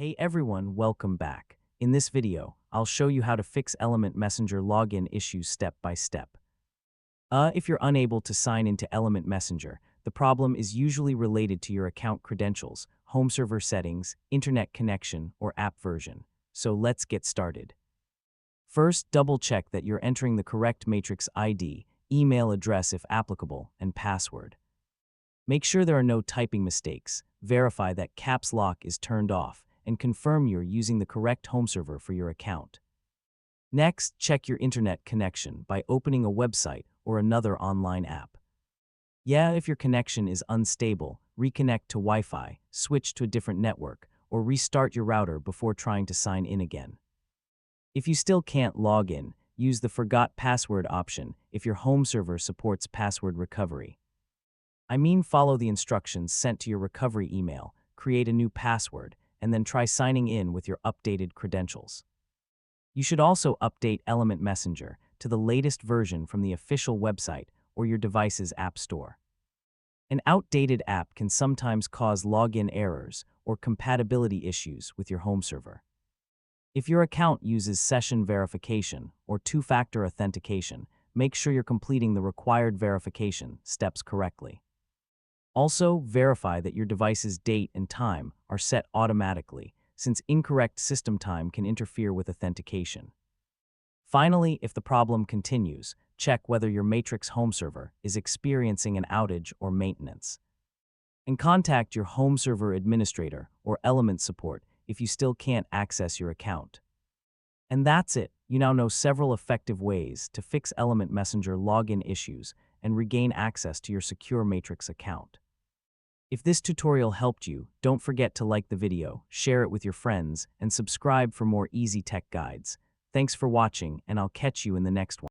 Hey everyone, welcome back. In this video, I'll show you how to fix Element Messenger login issues step by step. If you're unable to sign into Element Messenger, the problem is usually related to your account credentials, home server settings, internet connection, or app version. So let's get started. First, double-check that you're entering the correct matrix ID, email address if applicable, and password. Make sure there are no typing mistakes, verify that caps lock is turned off, and confirm you're using the correct home server for your account. Next, check your internet connection by opening a website or another online app. If your connection is unstable, reconnect to Wi-Fi, switch to a different network, or restart your router before trying to sign in again. If you still can't log in, use the Forgot Password option if your home server supports password recovery. Follow the instructions sent to your recovery email, create a new password, and then try signing in with your updated credentials. You should also update Element Messenger to the latest version from the official website or your device's app store. An outdated app can sometimes cause login errors or compatibility issues with your home server. If your account uses session verification or two-factor authentication, make sure you're completing the required verification steps correctly. Also, verify that your device's date and time are set automatically, since incorrect system time can interfere with authentication. Finally, if the problem continues, check whether your Matrix home server is experiencing an outage or maintenance. And contact your home server administrator or Element support if you still can't access your account. And that's it. You now know several effective ways to fix Element Messenger login issues and regain access to your secure Matrix account. If this tutorial helped you, don't forget to like the video, share it with your friends, and subscribe for more easy tech guides. Thanks for watching, and I'll catch you in the next one.